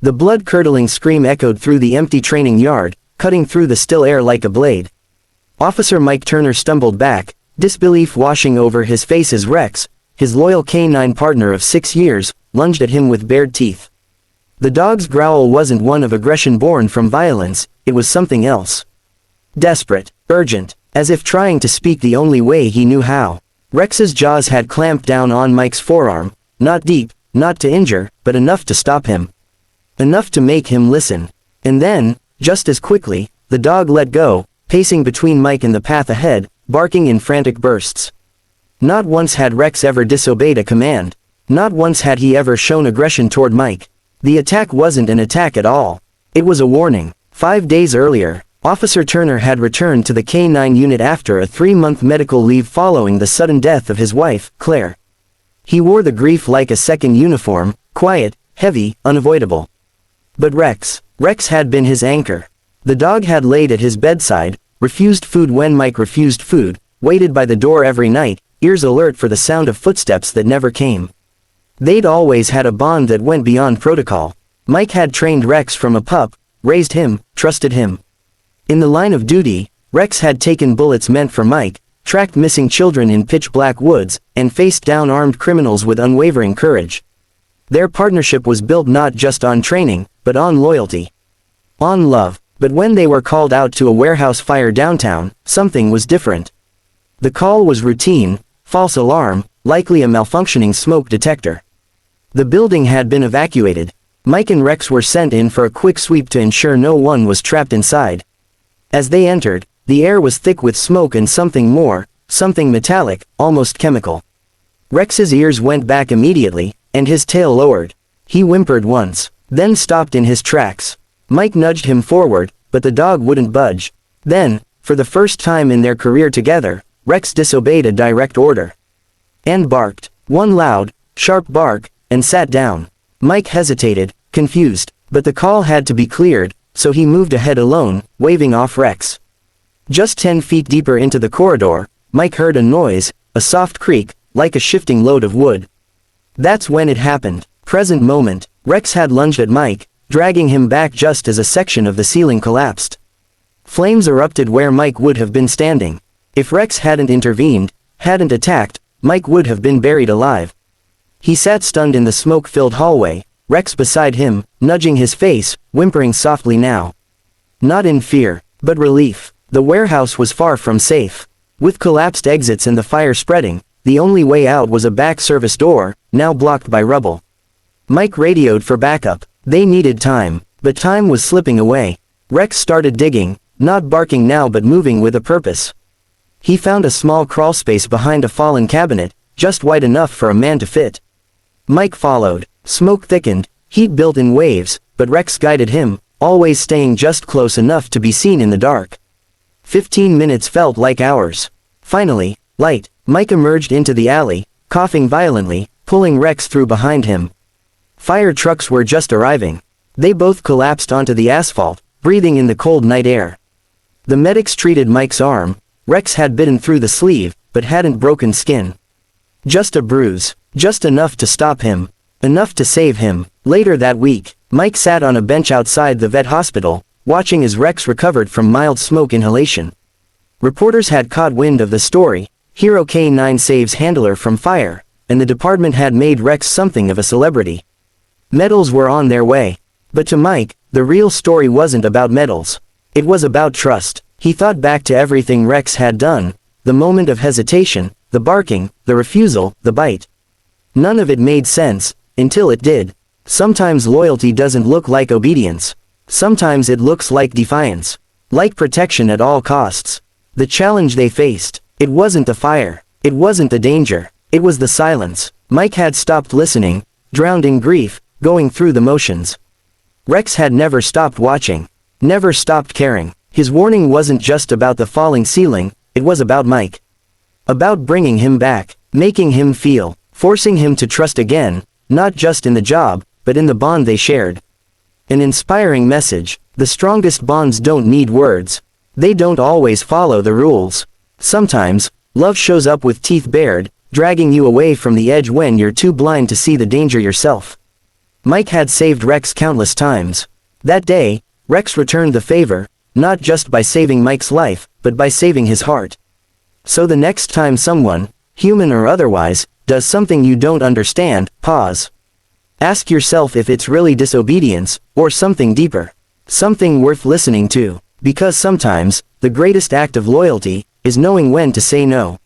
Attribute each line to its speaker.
Speaker 1: The blood-curdling scream echoed through the empty training yard, cutting through the still air like a blade. Officer Mike Turner stumbled back, disbelief washing over his face as Rex, his loyal canine partner of 6 years, lunged at him with bared teeth. The dog's growl wasn't one of aggression born from violence, it was something else. Desperate, urgent, as if trying to speak the only way he knew how. Rex's jaws had clamped down on Mike's forearm, not deep, not to injure, but enough to stop him. Enough to make him listen. And then, just as quickly, the dog let go, pacing between Mike and the path ahead, barking in frantic bursts. Not once had Rex ever disobeyed a command. Not once had he ever shown aggression toward Mike. The attack wasn't an attack at all. It was a warning. 5 days earlier, Officer Turner had returned to the K-9 unit after a 3-month medical leave following the sudden death of his wife, Claire. He wore the grief like a second uniform, quiet, heavy, unavoidable. But Rex had been his anchor. The dog had laid at his bedside, refused food when Mike refused food, waited by the door every night, ears alert for the sound of footsteps that never came. They'd always had a bond that went beyond protocol. Mike had trained Rex from a pup, raised him, trusted him. In the line of duty, Rex had taken bullets meant for Mike, tracked missing children in pitch-black woods, and faced down armed criminals with unwavering courage. Their partnership was built not just on training, but on loyalty. On love. But when they were called out to a warehouse fire downtown, something was different. The call was routine, false alarm, likely a malfunctioning smoke detector. The building had been evacuated. Mike and Rex were sent in for a quick sweep to ensure no one was trapped inside. As they entered, the air was thick with smoke and something more, something metallic, almost chemical. Rex's ears went back immediately, and his tail lowered. He whimpered once, then stopped in his tracks. Mike nudged him forward, but the dog wouldn't budge. Then, for the first time in their career together, Rex disobeyed a direct order. And barked. One loud, sharp bark, and sat down. Mike hesitated, confused, but the call had to be cleared, so he moved ahead alone, waving off Rex. Just 10 feet deeper into the corridor, Mike heard a noise, a soft creak, like a shifting load of wood. That's when it happened. Present moment, Rex had lunged at Mike, dragging him back just as a section of the ceiling collapsed. Flames erupted where Mike would have been standing. If Rex hadn't intervened, hadn't attacked, Mike would have been buried alive. He sat stunned in the smoke-filled hallway, Rex beside him, nudging his face, whimpering softly now. Not in fear, but relief. The warehouse was far from safe. With collapsed exits and the fire spreading, the only way out was a back service door, now blocked by rubble. Mike radioed for backup. They needed time, but time was slipping away. Rex started digging, not barking now but moving with a purpose. He found a small crawl space behind a fallen cabinet, just wide enough for a man to fit. Mike followed. Smoke thickened, heat built in waves, but Rex guided him, always staying just close enough to be seen in the dark. 15 minutes felt like hours. Finally, light, Mike emerged into the alley, coughing violently, pulling Rex through behind him. Fire trucks were just arriving. They both collapsed onto the asphalt, breathing in the cold night air. The medics treated Mike's arm. Rex had bitten through the sleeve, but hadn't broken skin. Just a bruise, just enough to stop him. Enough to save him. Later that week, Mike sat on a bench outside the vet hospital, watching as Rex recovered from mild smoke inhalation. Reporters had caught wind of the story. Hero K9 saves handler from fire, and the department had made Rex something of a celebrity. Medals were on their way. But to Mike, the real story wasn't about medals. It was about trust. He thought back to everything Rex had done, the moment of hesitation, the barking, the refusal, the bite. None of it made sense, until it did. Sometimes loyalty doesn't look like obedience. Sometimes it looks like defiance. Like protection at all costs. The challenge they faced, it wasn't the fire. It wasn't the danger. It was the silence. Mike had stopped listening, drowned in grief, going through the motions. Rex had never stopped watching. Never stopped caring. His warning wasn't just about the falling ceiling, it was about Mike. About bringing him back, making him feel, forcing him to trust again, not just in the job, but in the bond they shared. An inspiring message. The strongest bonds don't need words. They don't always follow the rules. Sometimes, love shows up with teeth bared, dragging you away from the edge when you're too blind to see the danger yourself. Mike had saved Rex countless times. That day, Rex returned the favor, not just by saving Mike's life, but by saving his heart. So the next time someone, human or otherwise, does something you don't understand, pause. Ask yourself if it's really disobedience, or something deeper. Something worth listening to. Because sometimes, the greatest act of loyalty, is knowing when to say no.